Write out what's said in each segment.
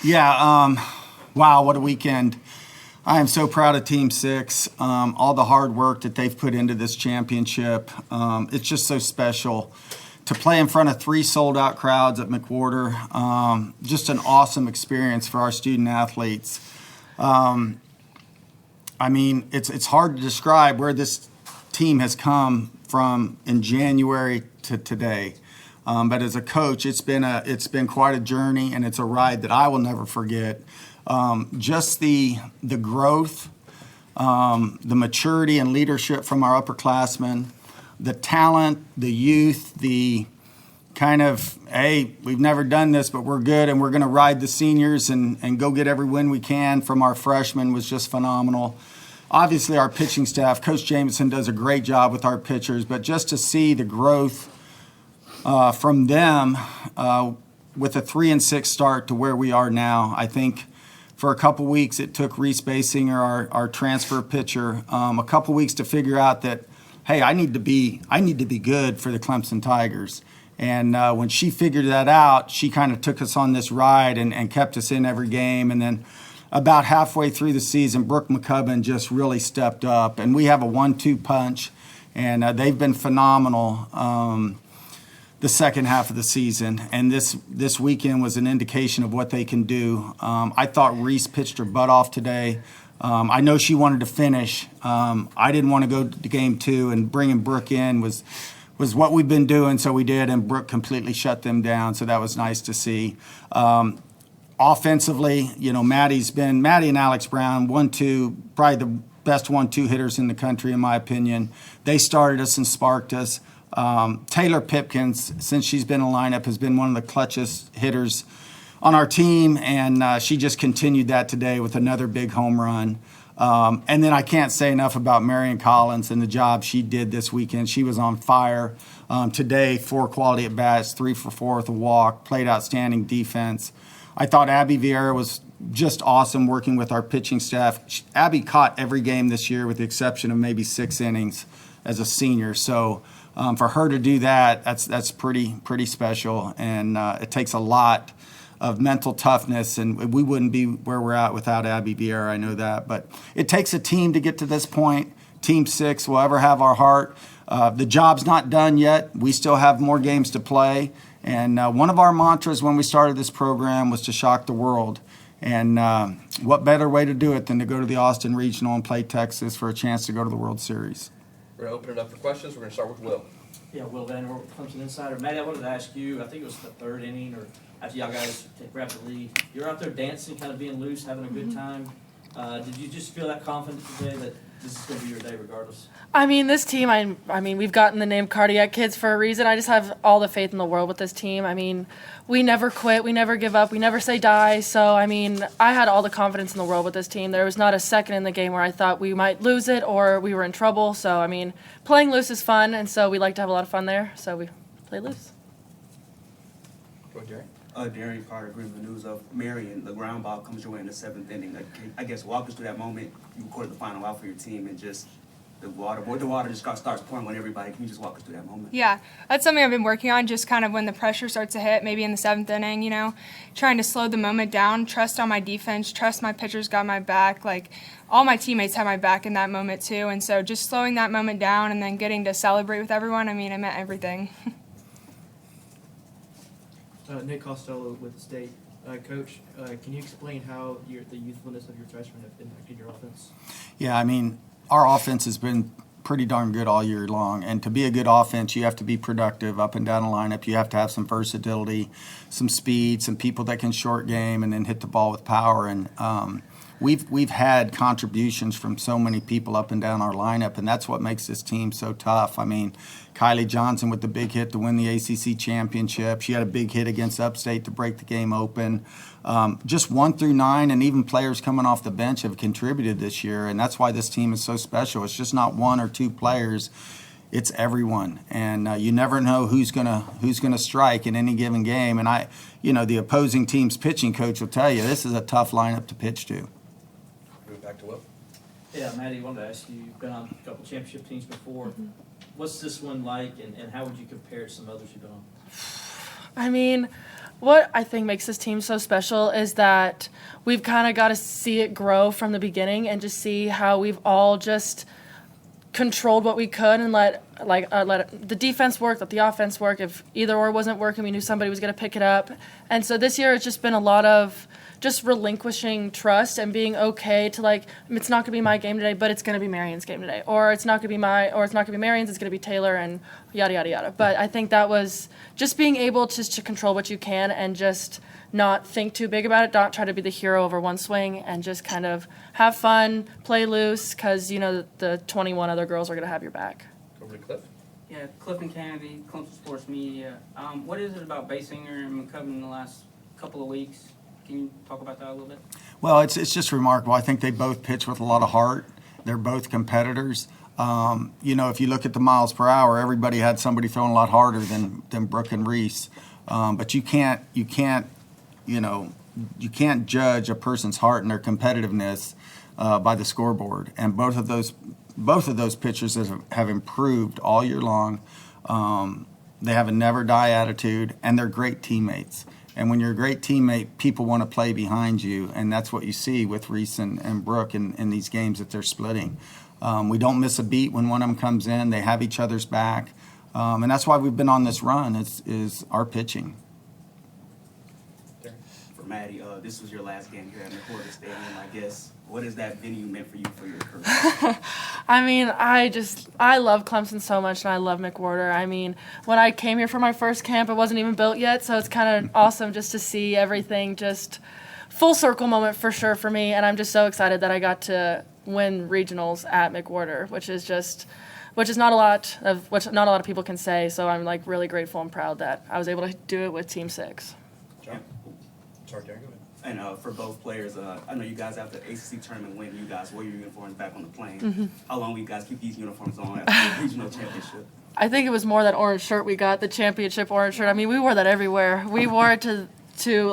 Yeah, wow, what a weekend. I am so proud of Team 6, all the hard work that they've put into this championship. It's just so special to play in front of 3 sold-out crowds at McWhorter. Just an awesome experience for our student athletes. I mean, it's hard to describe where this team has come from in January to today. But as a coach, it's been quite a journey, and it's a ride that I will never forget. Just the growth, the maturity and leadership from our upperclassmen, the talent, the youth, the kind of, hey, we've never done this, but we're good, and we're going to ride the seniors and go get every win we can from our freshmen was just phenomenal. Obviously, our pitching staff, Coach Jameson does a great job with our pitchers, but just to see the growth from them with a 3-6 start to where we are now. I think for a couple weeks it took Reese Basinger, our transfer pitcher, a couple weeks to figure out that, hey, I need to be good for the Clemson Tigers. And when she figured that out, she kind of took us on this ride and kept us in every game. And then about halfway through the season, Brooke McCubbin just really stepped up. And we have a 1-2 punch, and they've been phenomenal the second half of the season. And this weekend was an indication of what they can do. I thought Reese pitched her butt off today. I know she wanted to finish. I didn't want to go to game 2, and bringing Brooke in was what we've been doing, so we did, and Brooke completely shut them down, so that was nice to see. Offensively, Maddie and Alex Brown, 1-2, probably the best 1-2 hitters in the country, in my opinion. They started us and sparked us. Taylor Pipkins, since she's been in the lineup, has been one of the clutchest hitters on our team, and she just continued that today with another big home run. And then I can't say enough about Marian Collins and the job she did this weekend. She was on fire. Today, 4 quality at bats, 3 for 4 with a walk, played outstanding defense. I thought Abby Vieira was just awesome working with our pitching staff. Abby caught every game this year with the exception of maybe 6 innings as a senior. So for her to do that, that's pretty special. And it takes a lot of mental toughness, and we wouldn't be where we're at without Abby Vieira, I know that. But it takes a team to get to this point. Team 6 will ever have our heart. The job's not done yet. We still have more games to play. And one of our mantras when we started this program was to shock the world. And what better way to do it than to go to the Austin Regional and play Texas for a chance to go to the World Series? We're going to open it up for questions. We're going to start with Will. Yeah, Will Vanderwerf, Clemson Insider. Maddie, I wanted to ask you, I think it was the 3rd inning, or after y'all guys grabbed the lead, you're out there dancing, kind of being loose, having a good time. Did you just feel that confident today that this is going to be your day regardless? I mean, this team, I mean, we've gotten the name Cardiac Kids for a reason. I just have all the faith in the world with this team. I mean, we never quit. We never give up. We never say die. So, I mean, I had all the confidence in the world with this team. There was not a second in the game where I thought we might lose it or we were in trouble. So, I mean, playing loose is fun, and so we like to have a lot of fun there. So we play loose. Go ahead, Jerry. Darren Carter, Greenville News of Marian. The ground ball comes your way in the 7th inning. Like, I guess walk us through that moment. You recorded the final out for your team, and just the water just starts pouring on everybody. Can you just walk us through that moment? Yeah, that's something I've been working on. Just kind of when the pressure starts to hit, maybe in the 7th inning, trying to slow the moment down. Trust on my defense. Trust my pitchers got my back. Like, all my teammates had my back in that moment too. And so just slowing that moment down and then getting to celebrate with everyone. I mean, it meant everything. Nick Costello with the state. Coach, can you explain how the youthfulness of your freshmen have impacted your offense? Yeah, I mean, our offense has been pretty darn good all year long. And to be a good offense, you have to be productive up and down the lineup. You have to have some versatility, some speed, some people that can short game and then hit the ball with power. And we've had contributions from so many people up and down our lineup, and that's what makes this team so tough. I mean, Kylie Johnson with the big hit to win the ACC championship. She had a big hit against Upstate to break the game open. Just 1 through 9, and even players coming off the bench have contributed this year, and that's why this team is so special. It's just not 1 or 2 players. It's everyone, and you never know who's gonna strike in any given game. And the opposing team's pitching coach will tell you this is a tough lineup to pitch to. Move back to Will. Yeah, Maddie, I wanted to ask you, you've been on a couple championship teams before. What's this one like, and how would you compare it to some others you've been on? I mean, what I think makes this team so special is that we've kind of got to see it grow from the beginning and just see how we've all just controlled what we could and let the defense work, let the offense work. If either or wasn't working, we knew somebody was going to pick it up. And so this year it's just been a lot of just relinquishing trust and being okay to it's not going to be my game today, but it's going to be Marian's game today, or it's not going to be Marian's, it's going to be Taylor, and yada yada yada. But I think that was just being able to control what you can and just not think too big about it, not try to be the hero over one swing, and just kind of have fun, play loose, because the 21 other girls are going to have your back. Over to Cliff. Yeah, Clifton Kennedy, Clemson Sports Media. What is it about Basinger and McCubbin in the last couple of weeks? Can you talk about that a little bit? Well, it's just remarkable. I think they both pitch with a lot of heart. They're both competitors. If you look at the miles per hour, everybody had somebody throwing a lot harder than Brooke and Reese. But you can't judge a person's heart and their competitiveness by the scoreboard. And both of those pitchers have improved all year long. They have a never die attitude, and they're great teammates. And when you're a great teammate, people want to play behind you, and that's what you see with Reese and Brooke in these games that they're splitting. We don't miss a beat when one of them comes in. They have each other's back, and that's why we've been on this run is our pitching. For Maddie, this was your last game here at McWhorter Stadium, I guess. What has that venue meant for you for your career? I mean, I love Clemson so much, and I love McWhorter. I mean, when I came here for my first camp, it wasn't even built yet, so it's kind of awesome just to see everything just full circle moment for sure for me, and I'm just so excited that I got to win regionals at McWhorter, which is not a lot of people can say, so I'm really grateful and proud that I was able to do it with Team 6. John. Sorry, Darren, go ahead. And for both players, I know you guys after the ACC tournament win, you guys wear your uniforms back on the plane. How long will you guys keep these uniforms on after the regional championship? I think it was more that orange shirt we got, the championship orange shirt. I mean, we wore that everywhere. We wore it to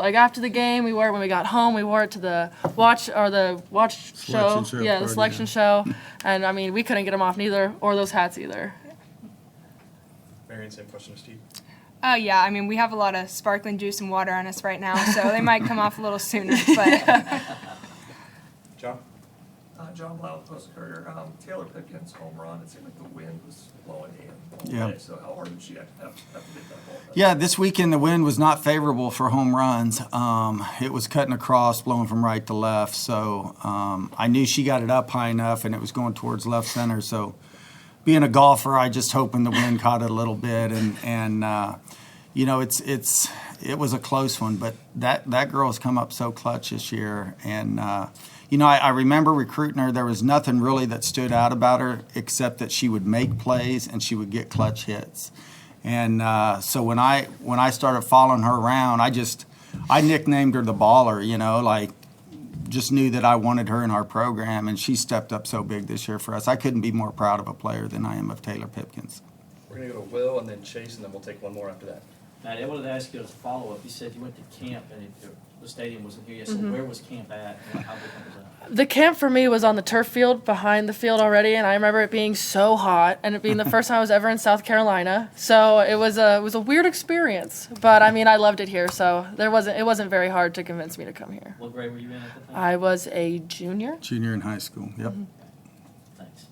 after the game. We wore it when we got home. We wore it to the watch show. Yeah, the selection show. And I mean, we couldn't get them off neither, or those hats either. Marian, same question to Steve. Yeah, I mean, we have a lot of sparkling juice and water on us right now, so they might come off a little sooner. But John. John Blau, Post-Courier. Taylor Pipkin's home run, it seemed like the wind was blowing in. Yeah. So how hard did she have to hit that ball? Yeah, this weekend the wind was not favorable for home runs. It was cutting across, blowing from right to left. So I knew she got it up high enough, and it was going towards left center. So being a golfer, I just hoping the wind caught it a little bit, and it was a close one. But that girl has come up so clutch this year, and I remember recruiting her. There was nothing really that stood out about her except that she would make plays and she would get clutch hits. And so when I started following her around, I nicknamed her the baller. Just knew that I wanted her in our program, and she stepped up so big this year for us. I couldn't be more proud of a player than I am of Taylor Pipkins. We're going to go to Will and then Chase, and then we'll take one more after that. Maddie, I wanted to ask you as a follow-up. You said you went to camp and the stadium wasn't here yet. So where was camp at and how big was that? The camp for me was on the turf field behind the field already, and I remember it being so hot and it being the first time I was ever in South Carolina. So it was a weird experience, but I mean I loved it here. So it wasn't very hard to convince me to come here. What grade were you in at the time? I was a junior. Junior in high school, yep. Thanks.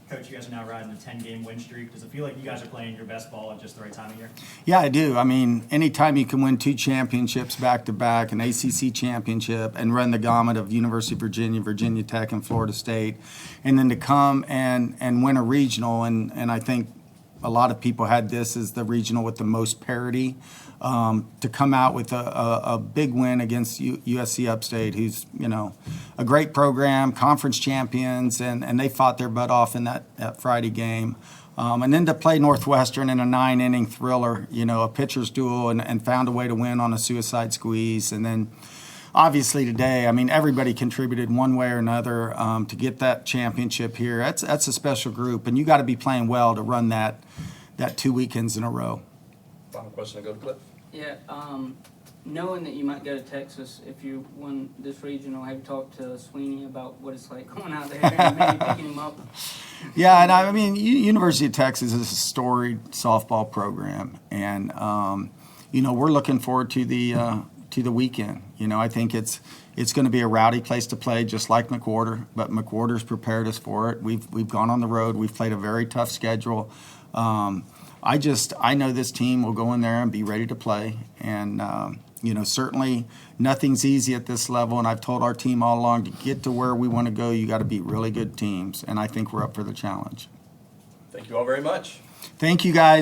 Coach, you guys are now riding a 10-game win streak. Does it feel like you guys are playing your best ball at just the right time of year? Yeah, I do. I mean, anytime you can win 2 championships back-to-back, an ACC championship, and run the gamut of University of Virginia, Virginia Tech, and Florida State, and then to come and win a regional, and I think a lot of people had this as the regional with the most parity, to come out with a big win against USC Upstate, who's, a great program, conference champions, and they fought their butt off in that Friday game. And then to play Northwestern in a 9-inning thriller, a pitcher's duel, and found a way to win on a suicide squeeze. And then obviously today, I mean, everybody contributed one way or another to get that championship here. That's a special group, and you got to be playing well to run that 2 weekends in a row. Final question to go to Cliff. Yeah, knowing that you might go to Texas if you won this regional, have you talked to Sweeney about what it's like going out there and maybe picking him up? Yeah, and I mean, University of Texas is a storied softball program, and we're looking forward to the weekend. I think it's going to be a rowdy place to play, just like McWhorter, but McWhorter's prepared us for it. We've gone on the road. We've played a very tough schedule. I know this team will go in there and be ready to play. And, certainly nothing's easy at this level. And I've told our team all along, to get to where we want to go, you got to beat really good teams. And I think we're up for the challenge. Thank you all very much. Thank you, guys.